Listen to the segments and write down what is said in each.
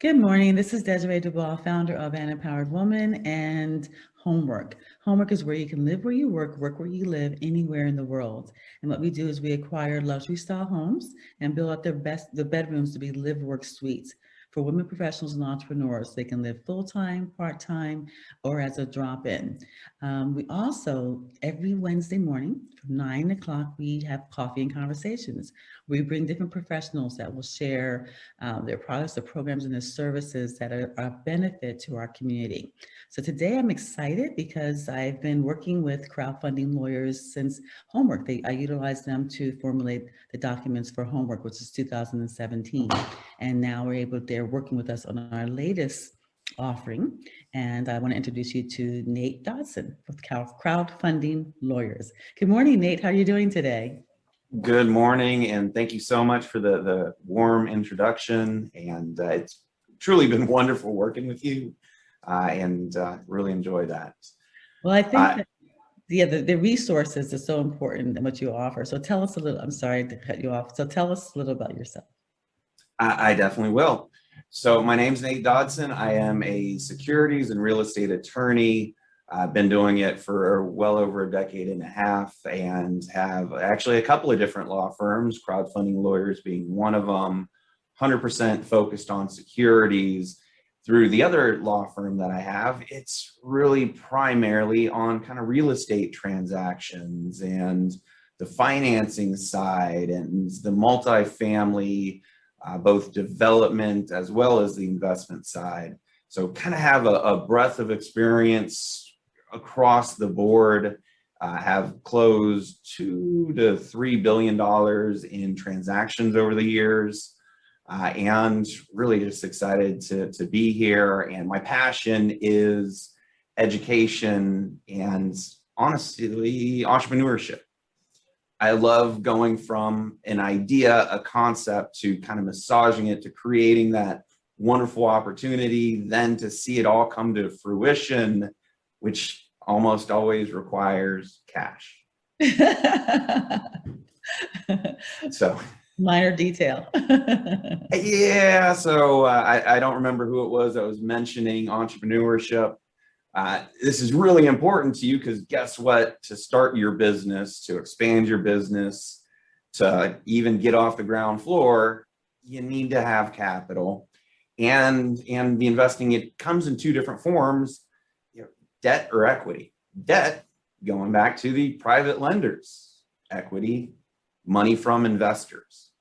Good morning. This is Desiree Dubois, founder of An Empowered Woman and Homework. Homework is where you can live where you work where you live, anywhere in the world. And what we do is we acquire luxury style homes and build out the bedrooms to be live work suites for women professionals and entrepreneurs. They can live full time, part time, or as a drop in. We also, every Wednesday morning from 9 o'clock, we have coffee and conversations. We bring different professionals that will share their products, their programs, and their services that are a benefit to our community. So today I'm excited because I've been working with crowdfunding lawyers since Homework. I utilized them to formulate the documents for Homework, which is 2017. And now they're working with us on our latest offering. And I want to introduce you to Nate Dodson with Crowdfunding Lawyers. Good morning, Nate. How are you doing today? Good morning, and thank you so much for the warm introduction. And it's truly been wonderful working with you, and really enjoy that. Well, I think that, yeah, the resources are so important in what you offer. So tell us a little, I'm sorry to cut you off. So tell us a little about yourself. I definitely will. So my name's Nate Dodson. I am a securities and real estate attorney. I've been doing it for well over a decade and a half and have actually a couple of different law firms, crowdfunding lawyers being one of them, 100% focused on securities. Through the other law firm that I have, it's really primarily on kind of real estate transactions and the financing side and the multifamily, both development as well as the investment side. So kind of have a breadth of experience across the board, have closed $2 to $3 billion in transactions over the years, and really just excited to be here. And my passion is education and honestly, entrepreneurship. I love going from an idea, a concept, to kind of massaging it, to creating that wonderful opportunity, then to see it all come to fruition, which almost always requires cash. So minor detail. Yeah, so I don't remember who it was that was mentioning entrepreneurship. This is really important to you because guess what? To start your business, to expand your business, to even get off the ground floor, you need to have capital. And the investing, it comes in two different forms, debt or equity. Debt, going back to the private lenders. Equity, money from investors.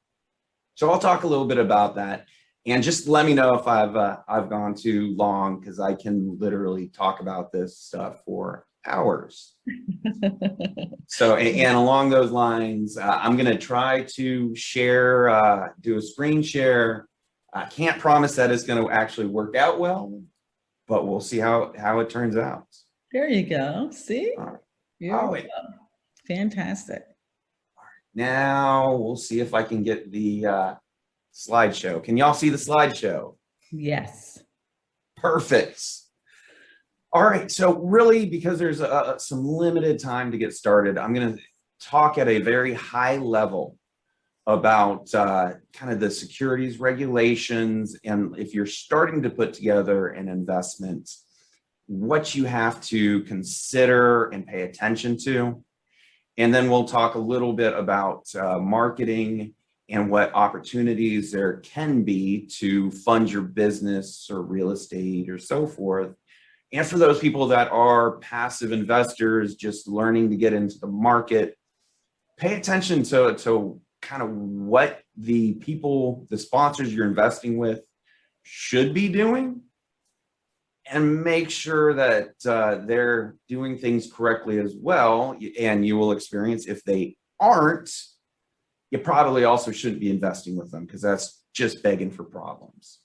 So I'll talk a little bit about that, and just let me know if I've gone too long, because I can literally talk about this stuff for hours. So, and along those lines, I'm going to try to share, do a screen share. I can't promise that it's going to actually work out well, but we'll see how it turns out. There you go. See? Oh, fantastic. Now we'll see if I can get the slideshow. Can y'all see the slideshow? Yes. Perfect. All right. So really, because there's some limited time to get started, I'm going to talk at a very high level about kind of the securities regulations, and if you're starting to put together an investment, what you have to consider and pay attention to. And then we'll talk a little bit about marketing and what opportunities there can be to fund your business or real estate or so forth. And for those people that are passive investors, just learning to get into the market, pay attention to kind of what the people, the sponsors you're investing with should be doing, and make sure that they're doing things correctly as well. And you will experience, if they aren't, you probably also shouldn't be investing with them, because that's just begging for problems.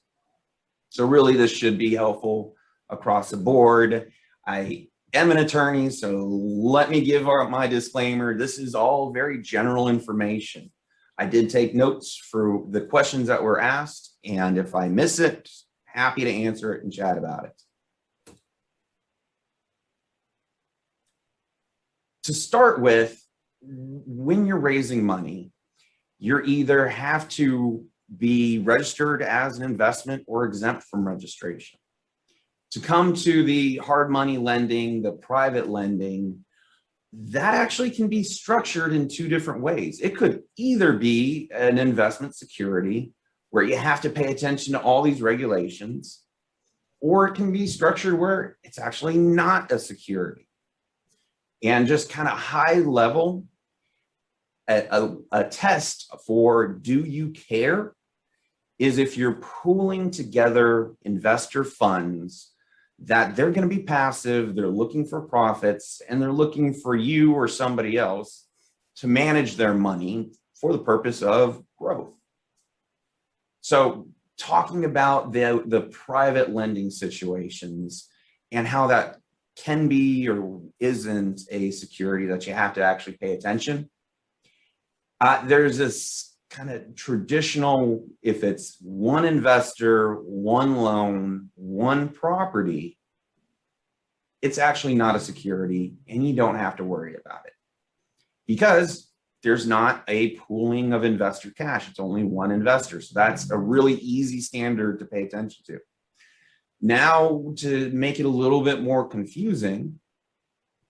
So really, this should be helpful across the board. I am an attorney, so let me give my disclaimer. This is all very general information. I did take notes for the questions that were asked, and if I miss it, happy to answer it and chat about it. To start with, when you're raising money, you either have to be registered as an investment or exempt from registration. To come to the hard money lending, the private lending, that actually can be structured in two different ways. It could either be an investment security where you have to pay attention to all these regulations, or it can be structured where it's actually not a security. And just kind of high level, a test for do you care is if you're pooling together investor funds that they're going to be passive, they're looking for profits, and they're looking for you or somebody else to manage their money for the purpose of growth. So talking about the private lending situations and how that can be or isn't a security that you have to actually pay attention. There's this kind of traditional, if it's one investor, one loan, one property, it's actually not a security and you don't have to worry about it because there's not a pooling of investor cash. It's only one investor. So that's a really easy standard to pay attention to. Now, to make it a little bit more confusing,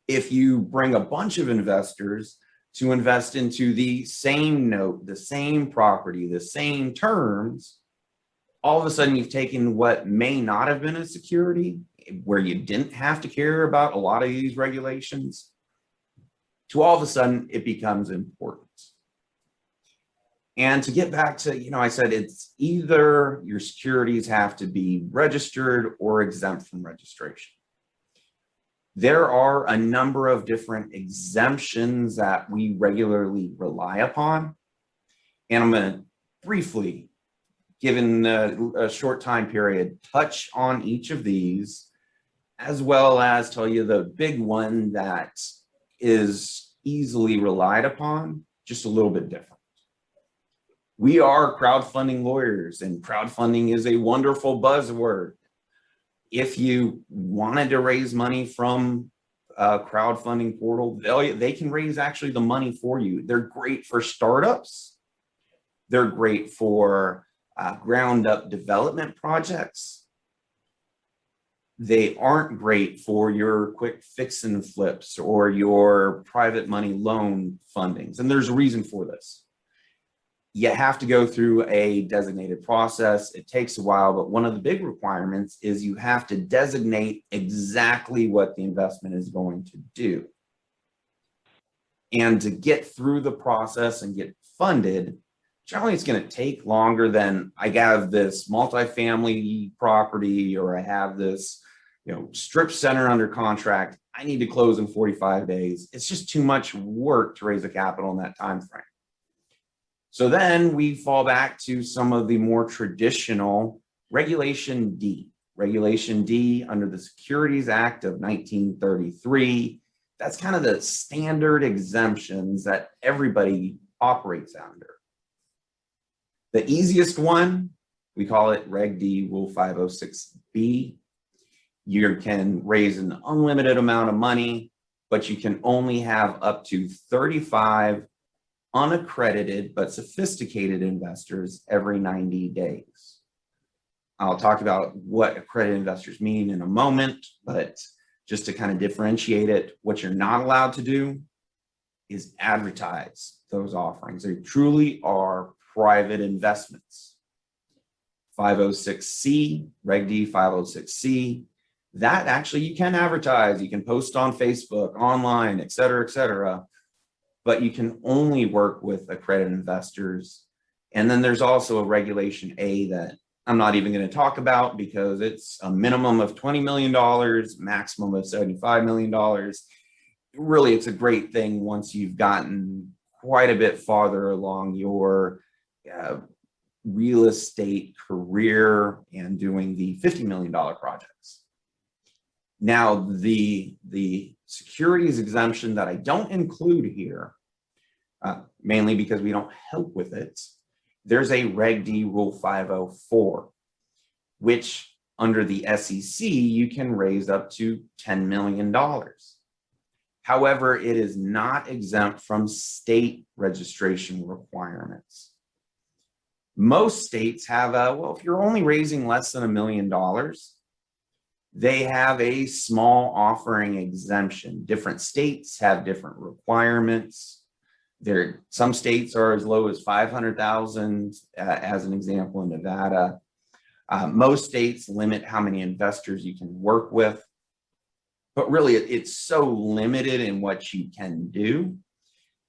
if you bring a bunch of investors to invest into the same note, the same property, the same terms, all of a sudden you've taken what may not have been a security, where you didn't have to care about a lot of these regulations, to all of a sudden it becomes important. And to get back to, I said it's either your securities have to be registered or exempt from registration. There are a number of different exemptions that we regularly rely upon. And I'm going to briefly, given a short time period, touch on each of these, as well as tell you the big one that is easily relied upon, just a little bit different. We are crowdfunding lawyers, and crowdfunding is a wonderful buzzword. If you wanted to raise money from a crowdfunding portal, they can raise actually the money for you. They're great for startups. They're great for ground up development projects. They aren't great for your quick fix and flips or your private money loan fundings. And there's a reason for this. You have to go through a designated process. It takes a while, but one of the big requirements is you have to designate exactly what the investment is going to do. And to get through the process and get funded, generally it's going to take longer than I have this multifamily property or I have this, strip center under contract. I need to close in 45 days. It's just too much work to raise the capital in that time frame. So then we fall back to some of the more traditional Regulation D. Regulation D under the Securities Act of 1933. That's kind of the standard exemptions that everybody operates under. The easiest one, we call it Reg D, Rule 506B. You can raise an unlimited amount of money, but you can only have up to 35 unaccredited but sophisticated investors every 90 days. I'll talk about what accredited investors mean in a moment, but just to kind of differentiate it, what you're not allowed to do is advertise those offerings. They truly are private investments. 506C, Reg D 506C, that actually you can advertise, you can post on Facebook, online, et cetera, but you can only work with accredited investors. And then there's also a Regulation A that I'm not even going to talk about because it's a minimum of $20 million, maximum of $75 million. Really, it's a great thing once you've gotten quite a bit farther along your real estate career and doing the $50 million projects. Now, the securities exemption that I don't include here, mainly because we don't help with it, there's a Reg D Rule 504, which under the SEC, you can raise up to $10 million. However, it is not exempt from state registration requirements. Most states have well, if you're only raising less than $1 million, they have a small offering exemption. Different states have different requirements. Some states are as low as 500,000, as an example, in Nevada. Most states limit how many investors you can work with, but really it's so limited in what you can do.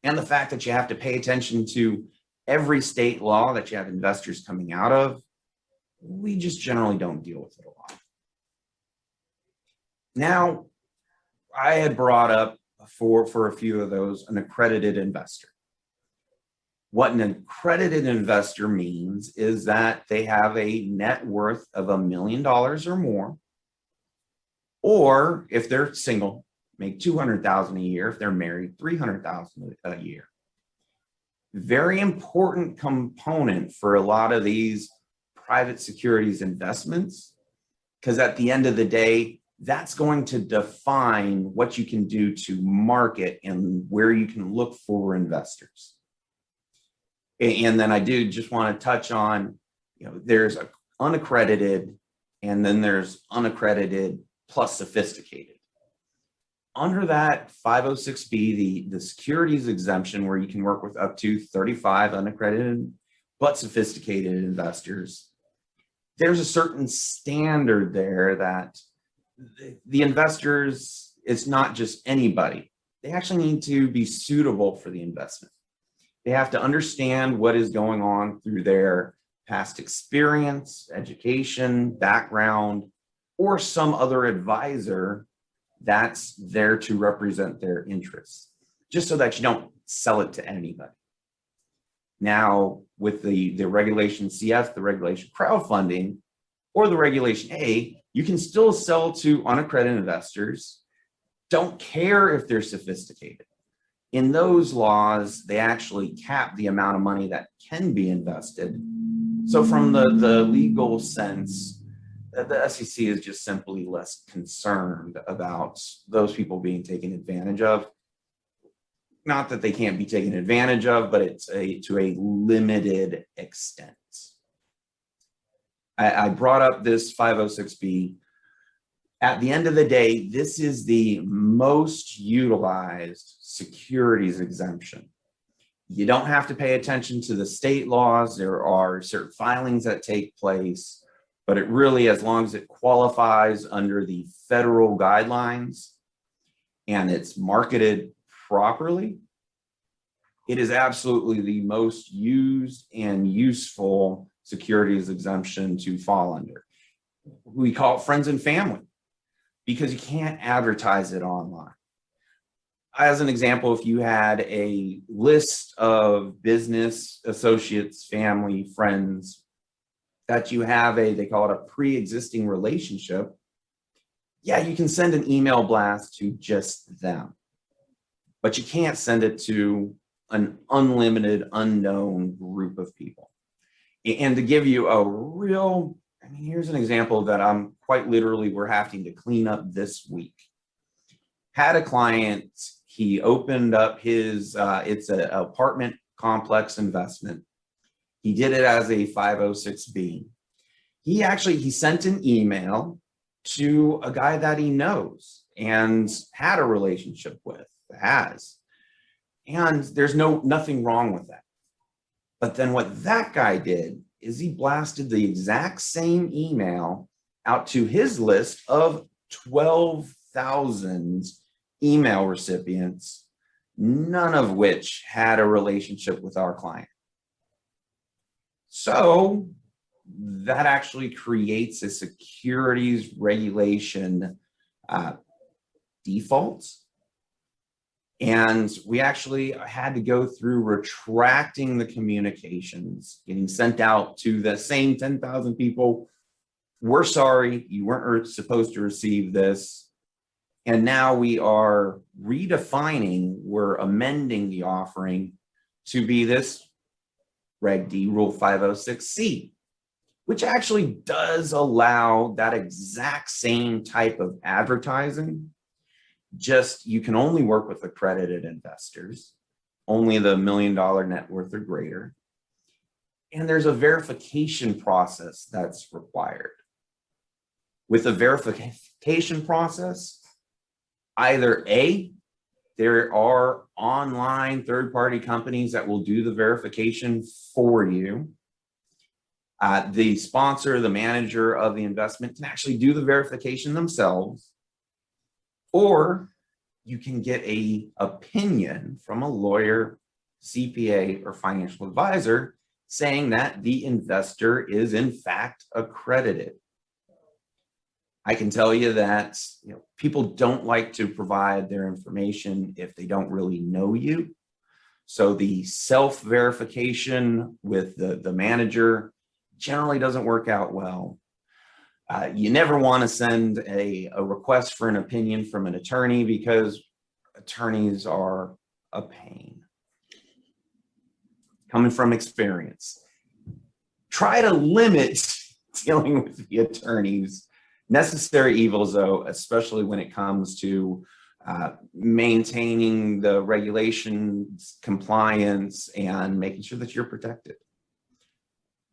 And the fact that you have to pay attention to every state law that you have investors coming out of, we just generally don't deal with it a lot. Now, I had brought up for a few of those an accredited investor. What an accredited investor means is that they have a net worth of $1 million or more, or if they're single, make $200,000 a year. If they're married, $300,000 a year. Very important component for a lot of these private securities investments, because at the end of the day, that's going to define what you can do to market and where you can look for investors. And then I do just want to touch on, there's unaccredited, and then there's unaccredited plus sophisticated. Under that 506B, the securities exemption, where you can work with up to 35 unaccredited but sophisticated investors, there's a certain standard there that the investors, it's not just anybody. They actually need to be suitable for the investment. They have to understand what is going on through their past experience, education, background, or some other advisor that's there to represent their interests, just so that you don't sell it to anybody. Now, with the regulation CF, the regulation crowdfunding, or the regulation A, you can still sell to unaccredited investors. Don't care if they're sophisticated. In those laws, they actually cap the amount of money that can be invested. So from the legal sense, the SEC is just simply less concerned about those people being taken advantage of. Not that they can't be taken advantage of, but it's to a limited extent. I brought up this 506B. At the end of the day, this is the most utilized securities exemption. You don't have to pay attention to the state laws. There are certain filings that take place, but it really, as long as it qualifies under the federal guidelines and it's marketed properly, it is absolutely the most used and useful securities exemption to fall under. We call it friends and family, because you can't advertise it online. As an example, if you had a list of business associates, family, friends, that you have they call it a pre-existing relationship, yeah, you can send an email blast to just them, but you can't send it to an unlimited, unknown group of people. And to give you a real, here's an example that I'm quite literally, we're having to clean up this week. Had a client, he opened up his, it's an apartment complex investment. He did it as a 506B. He sent an email to a guy that he knows and had a relationship with, and there's nothing wrong with that. But then what that guy did is he blasted the exact same email out to his list of 12,000 email recipients, none of which had a relationship with our client. So that actually creates a securities regulation default. And we actually had to go through retracting the communications, getting sent out to the same 10,000 people. We're sorry, you weren't supposed to receive this. And now we are redefining, we're amending the offering to be this Reg D Rule 506C, which actually does allow that exact same type of advertising. Just you can only work with accredited investors, only the $1 million net worth or greater. And there's a verification process that's required. With the verification process, either A, there are online third-party companies that will do the verification for you. The sponsor, the manager of the investment can actually do the verification themselves, or you can get an opinion from a lawyer, CPA, or financial advisor saying that the investor is in fact accredited. I can tell you that people don't like to provide their information if they don't really know you. So the self-verification with the manager generally doesn't work out well. You never want to send a request for an opinion from an attorney because attorneys are a pain. Coming from experience, try to limit dealing with the attorneys. Necessary evils, though, especially when it comes to maintaining the regulations, compliance, and making sure that you're protected.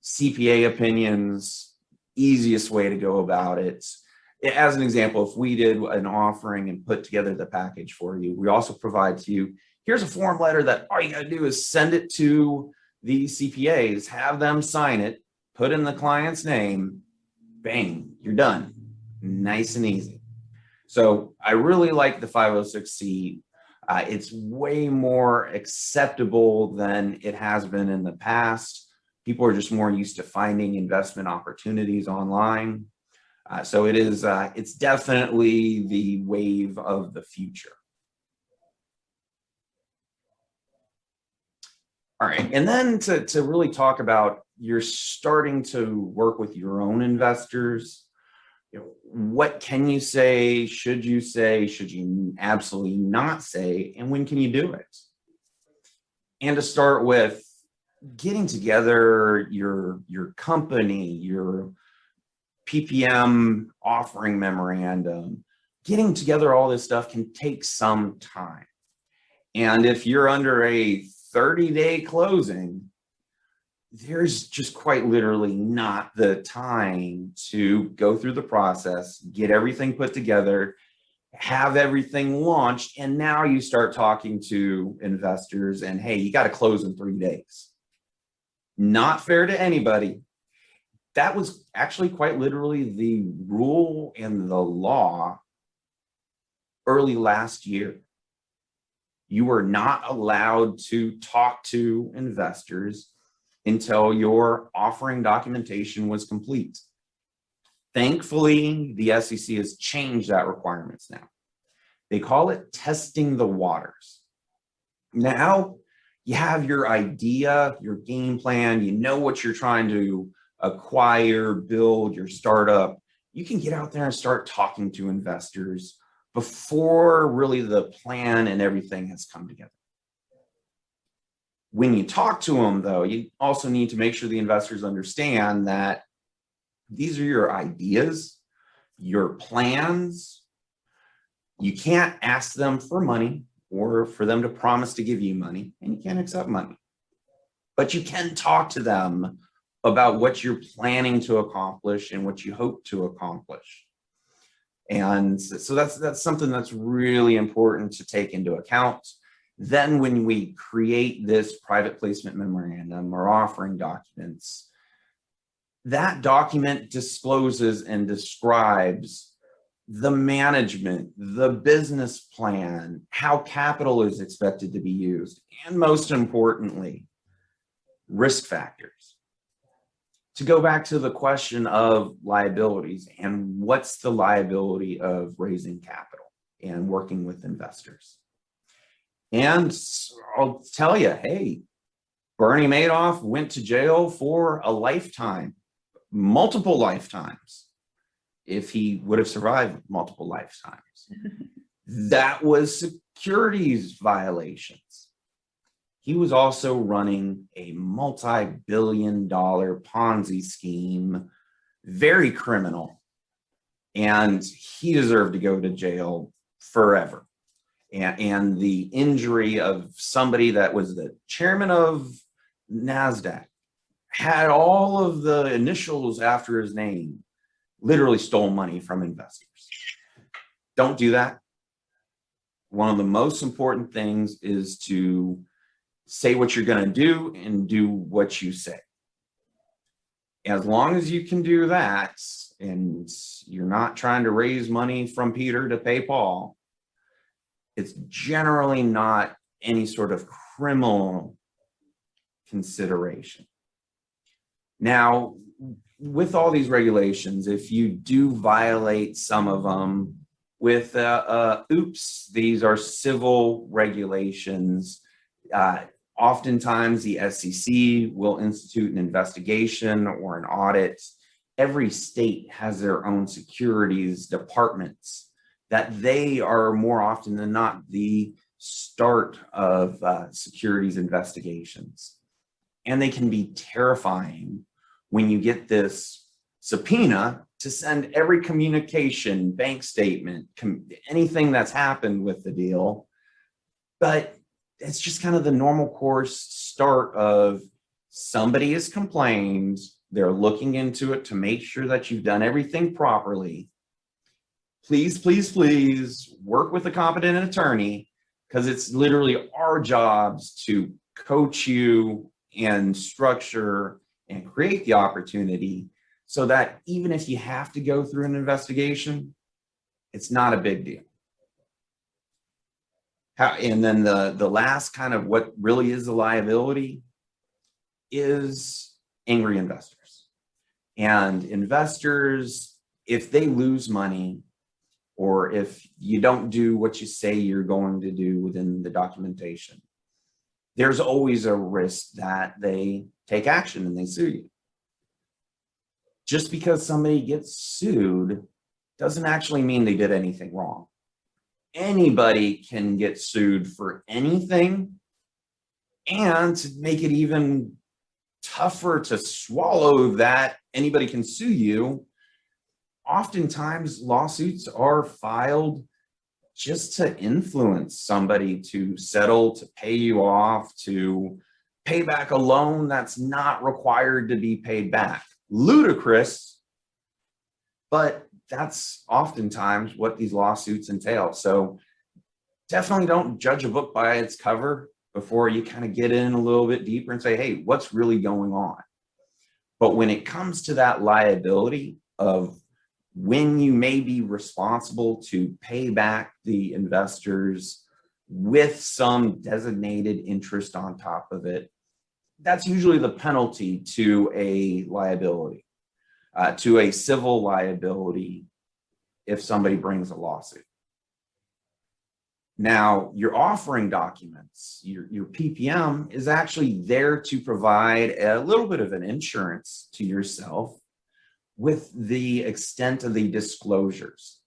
CPA opinions, easiest way to go about it. As an example, if we did an offering and put together the package for you, we also provide to you, here's a form letter that all you got to do is send it to the CPAs, have them sign it, put in the client's name, bang, you're done. Nice and easy. So I really like the 506C. It's way more acceptable than it has been in the past. People are just more used to finding investment opportunities online. So it is, it's definitely the wave of the future. All right, and then to really talk about, you're starting to work with your own investors. What can you say? Should you say? Should you absolutely not say? And when can you do it? And to start with, getting together your company, your PPM offering memorandum, getting together all this stuff can take some time. And if you're under a 30-day closing, there's just quite literally not the time to go through the process, get everything put together, have everything launched, and now you start talking to investors and, hey, you got to close in 3 days. Not fair to anybody. That was actually quite literally the rule and the law early last year. You were not allowed to talk to investors until your offering documentation was complete. Thankfully, the SEC has changed that requirements now. They call it testing the waters. Now you have your idea, your game plan, you know what you're trying to acquire, build your startup. You can get out there and start talking to investors before really the plan and everything has come together. When you talk to them, though, you also need to make sure the investors understand that these are your ideas, your plans. You can't ask them for money or for them to promise to give you money, and you can't accept money. But you can talk to them about what you're planning to accomplish and what you hope to accomplish. And so that's something that's really important to take into account. Then when we create this private placement memorandum or offering documents, that document discloses and describes the management, the business plan, how capital is expected to be used, and most importantly, risk factors. To go back to the question of liabilities and what's the liability of raising capital and working with investors. And I'll tell you, hey, Bernie Madoff went to jail for a lifetime, multiple lifetimes, if he would have survived multiple lifetimes. That was securities violations. He was also running a multi-billion-dollar Ponzi scheme, very criminal, and he deserved to go to jail forever. And the injury of somebody that was the chairman of NASDAQ had all of the initials after his name, literally stole money from investors. Don't do that. One of the most important things is to say what you're going to do and do what you say. As long as you can do that, and you're not trying to raise money from Peter to pay Paul, it's generally not any sort of criminal consideration. Now, with all these regulations, if you do violate some of them with, oops, these are civil regulations. Oftentimes the SEC will institute an investigation or an audit. Every state has their own securities departments that they are more often than not the start of securities investigations. And they can be terrifying when you get this subpoena to send every communication, bank statement, anything that's happened with the deal. But it's just kind of the normal course start of somebody has complained, they're looking into it to make sure that you've done everything properly. Please, please, please work with a competent attorney, because it's literally our jobs to coach you and structure and create the opportunity so that even if you have to go through an investigation, it's not a big deal. And then the last kind of what really is a liability is angry investors. And investors, if they lose money, or if you don't do what you say you're going to do within the documentation, there's always a risk that they take action and they sue you. Just because somebody gets sued doesn't actually mean they did anything wrong. Anybody can get sued for anything, and to make it even tougher to swallow that anybody can sue you, oftentimes lawsuits are filed just to influence somebody to settle, to pay you off, to pay back a loan that's not required to be paid back. Ludicrous, but that's oftentimes what these lawsuits entail. So definitely don't judge a book by its cover before you kind of get in a little bit deeper and say, hey, what's really going on? But when it comes to that liability of when you may be responsible to pay back the investors with some designated interest on top of it, that's usually the penalty to a liability, to a civil liability if somebody brings a lawsuit. Now, your offering documents, your PPM, is actually there to provide a little bit of an insurance to yourself with the extent of the disclosures.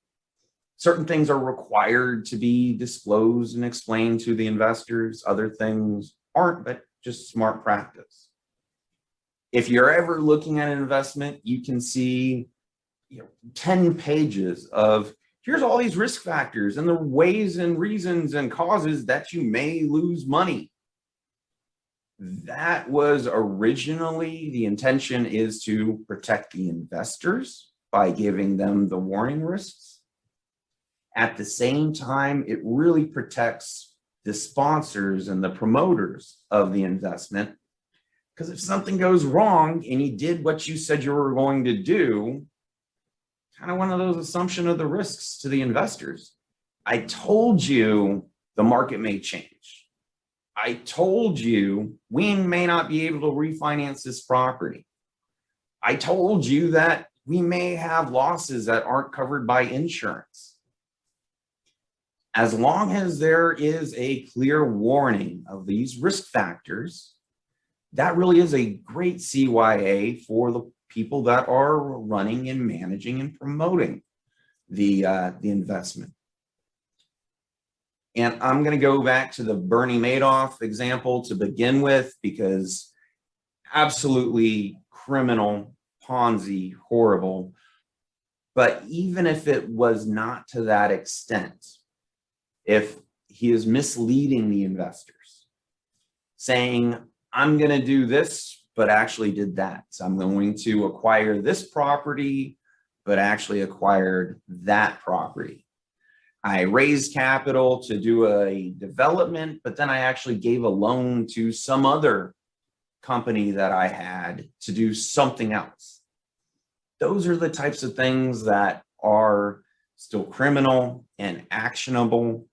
Certain things are required to be disclosed and explained to the investors. Other things aren't, but just smart practice. If you're ever looking at an investment, you can see 10 pages of here's all these risk factors and the ways and reasons and causes that you may lose money. That was originally the intention, is to protect the investors by giving them the warning risks. At the same time, it really protects the sponsors and the promoters of the investment, because if something goes wrong and you did what you said you were going to do, kind of one of those assumption of the risks to the investors. I told you the market may change. I told you we may not be able to refinance this property. I told you that we may have losses that aren't covered by insurance. As long as there is a clear warning of these risk factors, that really is a great CYA for the people that are running and managing and promoting the investment. And I'm going to go back to the Bernie Madoff example to begin with, because absolutely criminal, Ponzi, horrible. But even if it was not to that extent, if he is misleading the investors, saying, I'm going to do this but actually did that. So I'm going to acquire this property, but actually acquired that property. I raised capital to do a development, but then I actually gave a loan to some other company that I had to do something else. Those are the types of things that are still criminal and actionable.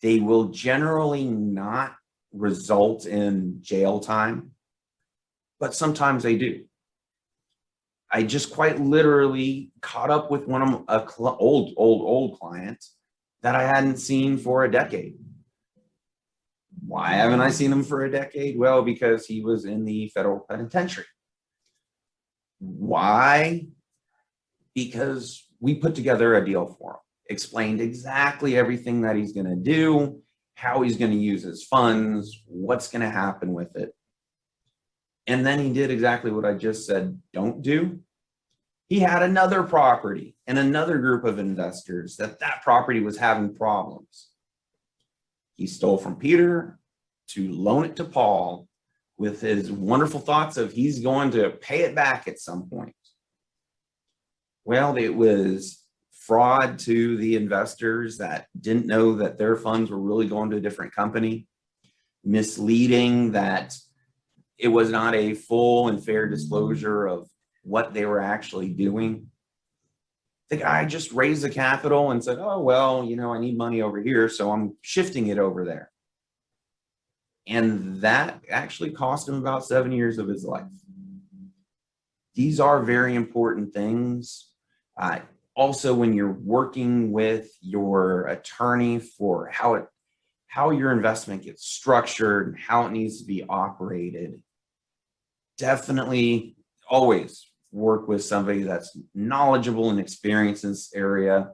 They will generally not result in jail time, but sometimes they do. I just quite literally caught up with one of a old client that I hadn't seen for a decade. Why haven't I seen him for a decade? Well, because he was in the federal penitentiary. Why? Because we put together a deal for him, explained exactly everything that he's going to do, how he's going to use his funds, what's going to happen with it. And then he did exactly what I just said don't do. He had another property and another group of investors that property was having problems. He stole from Peter to loan it to Paul with his wonderful thoughts of he's going to pay it back at some point. Well, it was fraud to the investors that didn't know that their funds were really going to a different company, misleading that it was not a full and fair disclosure of what they were actually doing. The guy just raised the capital and said, oh, well, you know, I need money over here, so I'm shifting it over there. And that actually cost him about 7 years of his life. These are very important things. Also, when you're working with your attorney for how your investment gets structured and how it needs to be operated, definitely always work with somebody that's knowledgeable and experienced in this area.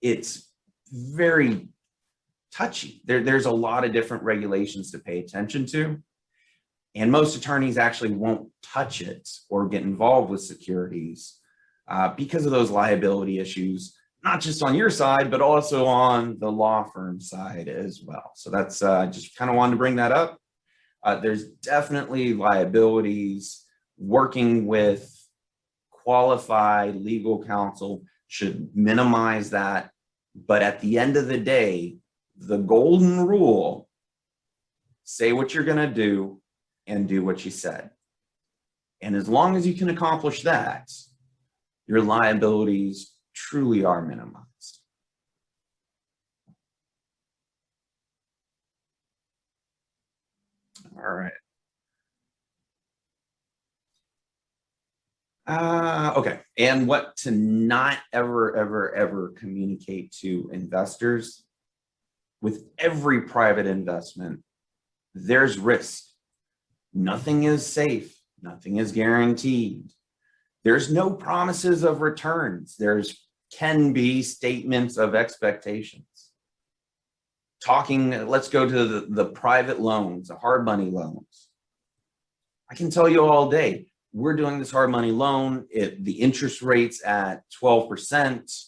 It's very touchy. There's a lot of different regulations to pay attention to. And most attorneys actually won't touch it or get involved with securities because of those liability issues, not just on your side, but also on the law firm side as well. So that's just kind of wanted to bring that up. There's definitely liabilities. Working with qualified legal counsel should minimize that. But at the end of the day, the golden rule, say what you're going to do and do what you said. And as long as you can accomplish that, your liabilities truly are minimized. All right. Okay. And what to not ever communicate to investors. With every private investment, there's risk. Nothing is safe. Nothing is guaranteed. There's no promises of returns. Can be statements of expectations. Let's go to the private loans, the hard money loans. I can tell you all day, we're doing this hard money loan. The interest rate's at 12%.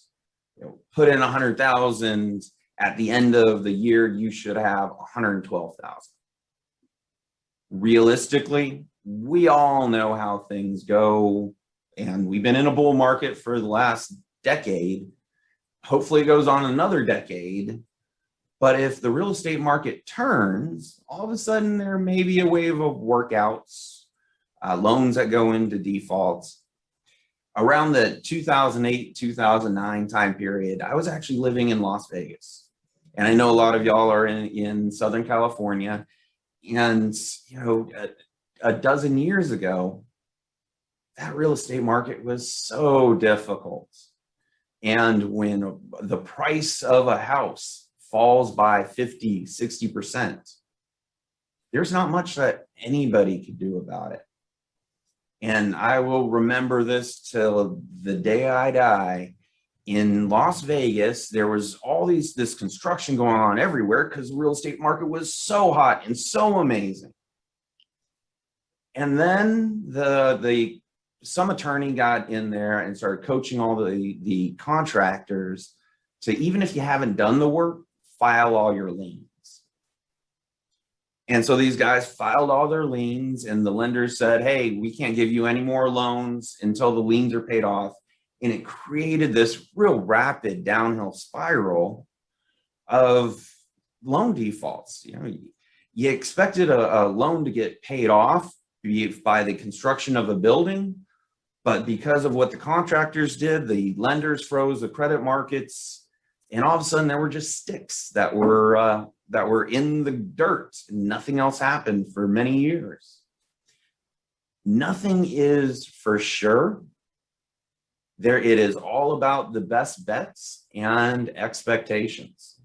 Put in 100,000. At the end of the year, you should have 112,000. Realistically, we all know how things go, and we've been in a bull market for the last decade. Hopefully it goes on another decade. But if the real estate market turns, all of a sudden there may be a wave of workouts, loans that go into defaults. Around the 2008, 2009 time period, I was actually living in Las Vegas. And I know a lot of y'all are in Southern California. And, a dozen years ago, that real estate market was so difficult. And when the price of a house falls by 50, 60%, there's not much that anybody could do about it. And I will remember this till the day I die. In Las Vegas, there was this construction going on everywhere because the real estate market was so hot and so amazing. And then some attorney got in there and started coaching all the contractors to, even if you haven't done the work, file all your liens. And so these guys filed all their liens, and the lenders said, hey, we can't give you any more loans until the liens are paid off. And it created this real rapid downhill spiral of loan defaults. You expected a loan to get paid off by the construction of a building, but because of what the contractors did, the lenders froze the credit markets, and all of a sudden there were just sticks that were in the dirt. Nothing else happened for many years. Nothing is for sure. It is all about the best bets and expectations.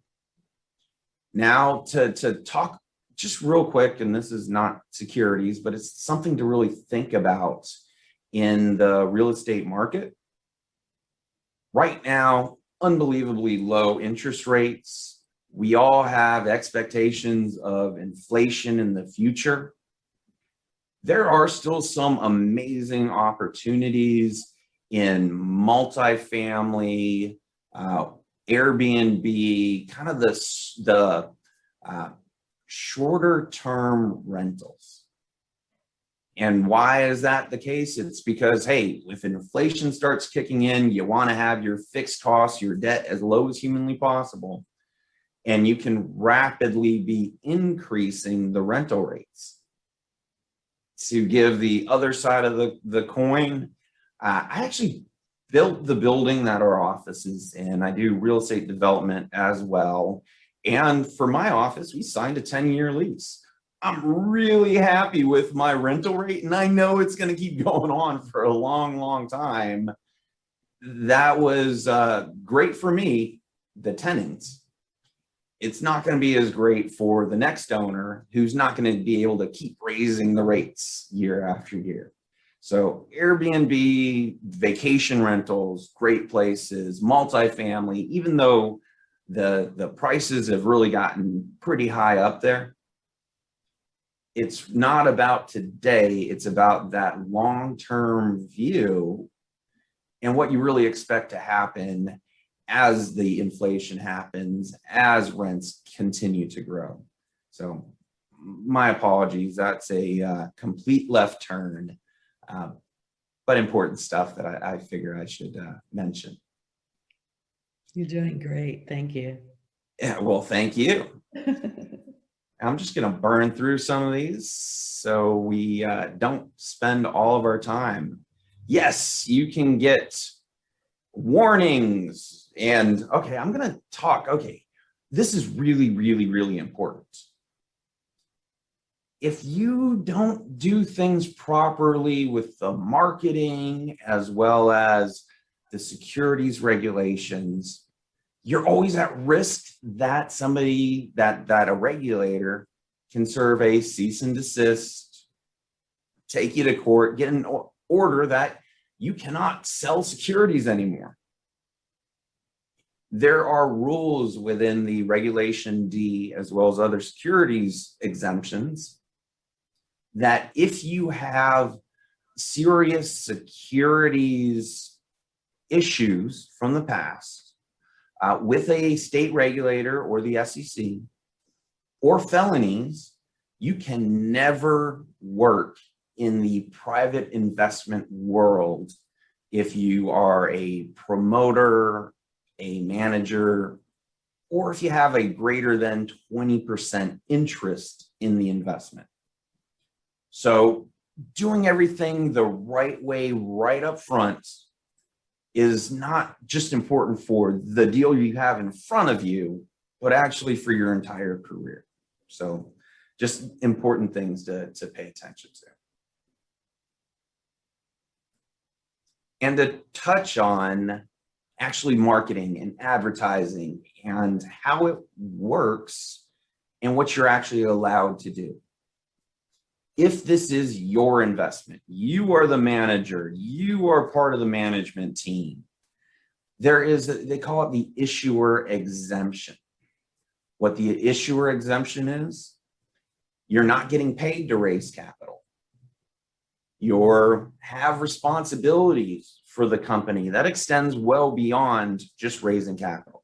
Now, to talk just real quick, and this is not securities, but it's something to really think about in the real estate market. Right now, unbelievably low interest rates. We all have expectations of inflation in the future. There are still some amazing opportunities in multifamily, Airbnb, kind of the shorter term rentals. And why is that the case? It's because, hey, if inflation starts kicking in, you want to have your fixed costs, your debt as low as humanly possible. And you can rapidly be increasing the rental rates. To give the other side of the coin, I actually built the building that our office is in. I do real estate development as well. And for my office, we signed a 10-year lease. I'm really happy with my rental rate, and I know it's going to keep going on for a long, long time. That was great for me, the tenants. It's not going to be as great for the next owner, who's not going to be able to keep raising the rates year after year. So Airbnb, vacation rentals, great places, multifamily, even though the prices have really gotten pretty high up there, it's not about today, it's about that long-term view and what you really expect to happen as the inflation happens, as rents continue to grow. So my apologies, that's a complete left turn, but important stuff that I figure I should mention. You're doing great. Thank you. Yeah, well, thank you. I'm just going to burn through some of these so we don't spend all of our time. Yes, you can get warnings. And okay, I'm going to talk. Okay, this is really, really, really important. If you don't do things properly with the marketing as well as the securities regulations, you're always at risk that somebody, that a regulator can serve a cease and desist, take you to court, get an order that you cannot sell securities anymore. There are rules within the Regulation D as well as other securities exemptions that if you have serious securities issues from the past, with a state regulator or the SEC, or felonies, you can never work in the private investment world if you are a promoter, a manager, or if you have a greater than 20% interest in the investment. So doing everything the right way, right up front, is not just important for the deal you have in front of you, but actually for your entire career. So just important things to pay attention to. And to touch on actually marketing and advertising and how it works and what you're actually allowed to do. If this is your investment, you are the manager, you are part of the management team, there is, they call it the issuer exemption. What the issuer exemption is, you're not getting paid to raise capital. You have responsibilities for the company that extends well beyond just raising capital.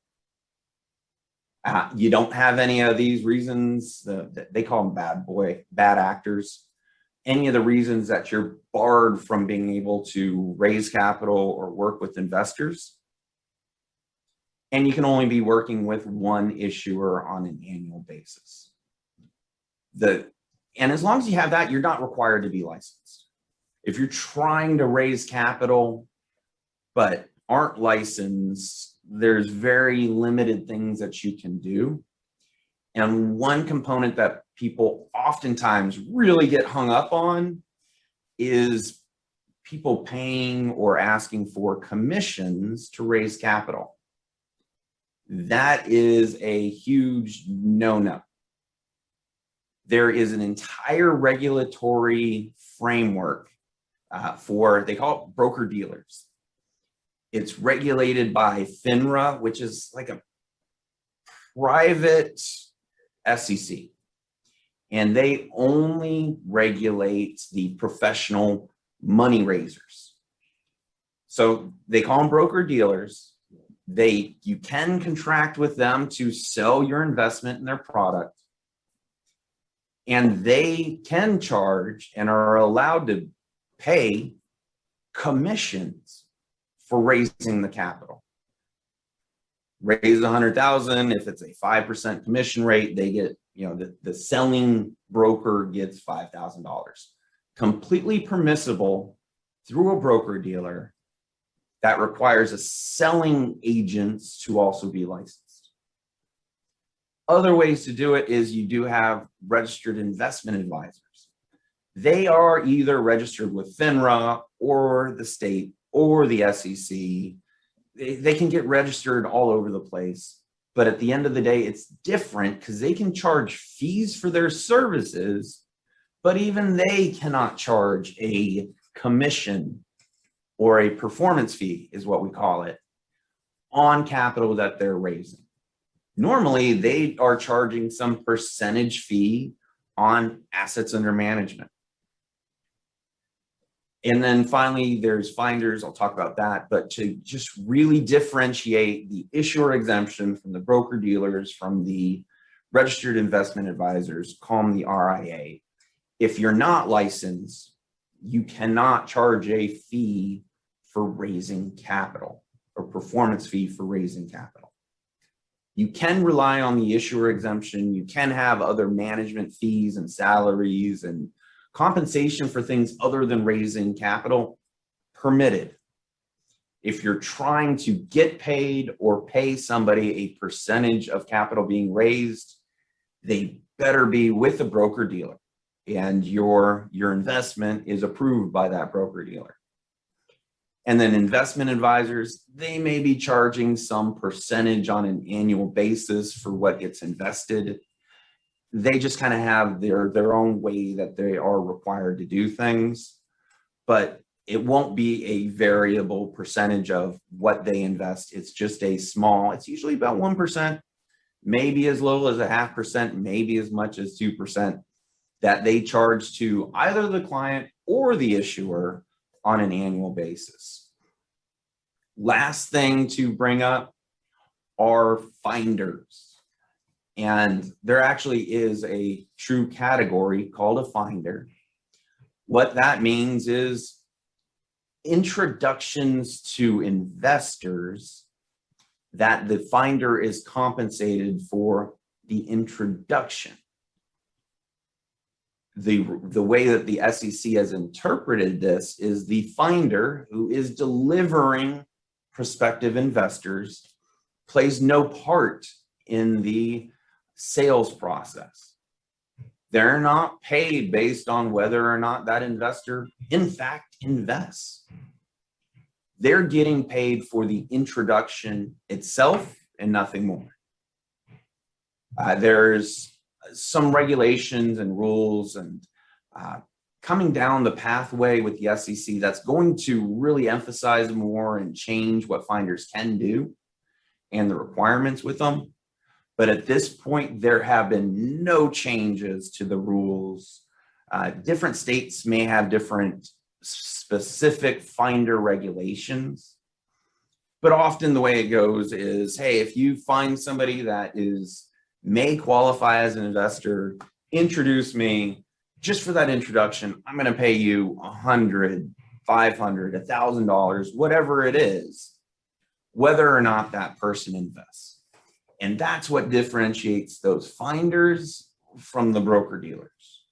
You don't have any of these reasons, they call them bad actors. Any of the reasons that you're barred from being able to raise capital or work with investors. And you can only be working with one issuer on an annual basis. And as long as you have that, you're not required to be licensed. If you're trying to raise capital but aren't licensed, there's very limited things that you can do. And one component that people oftentimes really get hung up on is people paying or asking for commissions to raise capital. That is a huge no-no. There is an entire regulatory framework they call it broker dealers. It's regulated by FINRA, which is like a private SEC. And they only regulate the professional money raisers. So they call them broker dealers. You can contract with them to sell your investment in their product. And they can charge and are allowed to pay commissions for raising the capital. Raise 100,000. If it's a 5% commission rate, they get, the selling broker gets $5,000. Completely permissible through a broker dealer. That requires a selling agent to also be licensed. Other ways to do it is you do have registered investment advisors. They are either registered with FINRA or the state or the SEC. They can get registered all over the place. But at the end of the day, it's different because they can charge fees for their services, but even they cannot charge a commission or a performance fee is what we call it on capital that they're raising. Normally, they are charging some percentage fee on assets under management. And then finally, there's finders. I'll talk about that. But to just really differentiate the issuer exemption from the broker dealers, from the registered investment advisors, call them the RIA. If you're not licensed, you cannot charge a fee for raising capital or performance fee for raising capital. You can rely on the issuer exemption. You can have other management fees and salaries and compensation for things other than raising capital permitted. If you're trying to get paid or pay somebody a percentage of capital being raised, they better be with a broker dealer and your investment is approved by that broker dealer. And then investment advisors, they may be charging some percentage on an annual basis for what gets invested. They just kind of have their own way that they are required to do things, but it won't be a variable percentage of what they invest. It's just it's usually about 1%, maybe as low as 0.5%, maybe as much as 2% that they charge to either the client or the issuer on an annual basis. Last thing to bring up are finders. And there actually is a true category called a finder. What that means is introductions to investors that the finder is compensated for the introduction. The way that the SEC has interpreted this is the finder who is delivering prospective investors plays no part in the sales process. They're not paid based on whether or not that investor in fact invests. They're getting paid for the introduction itself and nothing more. There's some regulations and rules and coming down the pathway with the SEC that's going to really emphasize more and change what finders can do and the requirements with them. But at this point, there have been no changes to the rules. Different states may have different specific finder regulations. But often the way it goes is, hey, if you find somebody that may qualify as an investor, introduce me. Just for that introduction, I'm going to pay you $100, $500, $1,000, whatever it is, whether or not that person invests. And that's what differentiates those finders from the broker dealers.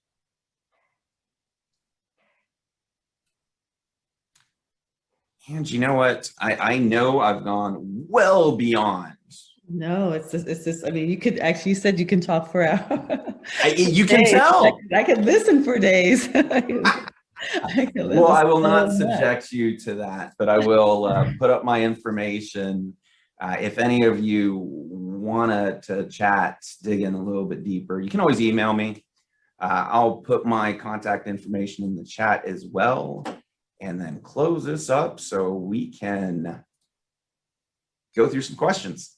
And you know what? I know I've gone well beyond. No, it's just, I mean, you could actually, you said you can talk for hours. You can tell. I could listen for days. Well, I will not subject you to that, but I will put up my information. If any of you want to chat, dig in a little bit deeper, you can always email me. I'll put my contact information in the chat as well, and then close this up so we can go through some questions.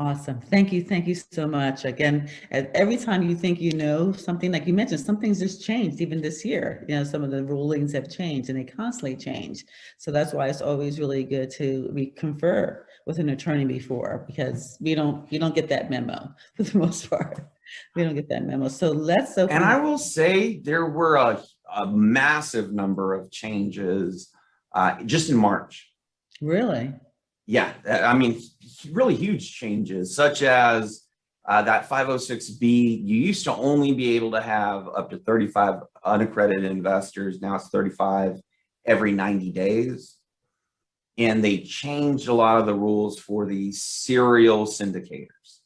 Awesome. Thank you. Thank you so much. Again, every time you think you know something, like you mentioned, something's just changed even this year. You know, some of the rulings have changed and they constantly change. So that's why it's always really good to confer with an attorney before, because you don't get that memo for the most part. We don't get that memo. So let's open. And I will say there were a massive number of changes just in March. Really? Yeah, I mean, really huge changes, such as that 506B. You used to only be able to have up to 35 unaccredited investors. Now it's 35 every 90 days. And they changed a lot of the rules for the serial syndicators,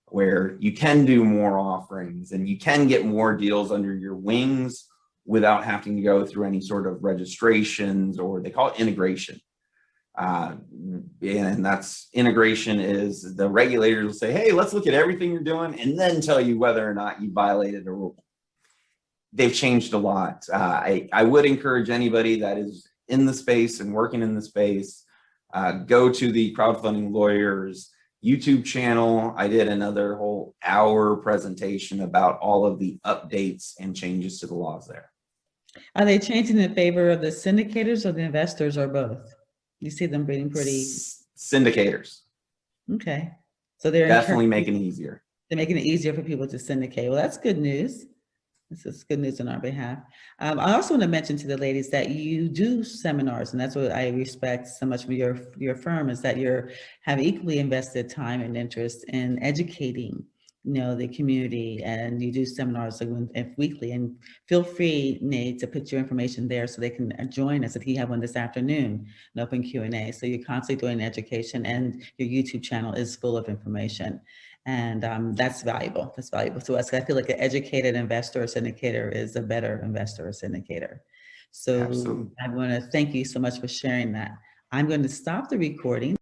where you can do more offerings and you can get more deals under your wings without having to go through any sort of registrations, or they call it integration. And that's integration is the regulators will say, hey, let's look at everything you're doing and then tell you whether or not you violated a rule. They've changed a lot. I would encourage anybody that is in the space and working in the space, go to the Crowdfunding Lawyers YouTube channel. I did another whole hour presentation about all of the updates and changes to the laws there. Are they changing in favor of the syndicators or the investors, or both? You see them being pretty syndicators. Okay, so they're definitely making it easier. They're making it easier for people to syndicate. Well, that's good news. This is good news on our behalf. I also want to mention to the ladies that you do seminars, and that's what I respect so much from your firm, is that you have equally invested time and interest in educating, you know, the community, and you do seminars weekly. And feel free, Nate, to put your information there so they can join us if you have one this afternoon, an open Q&A. So you're constantly doing education, and your YouTube channel is full of information. And that's valuable. That's valuable to us. I feel like an educated investor or syndicator is a better investor or syndicator. So absolutely. I want to thank you so much for sharing that. I'm going to stop the recording.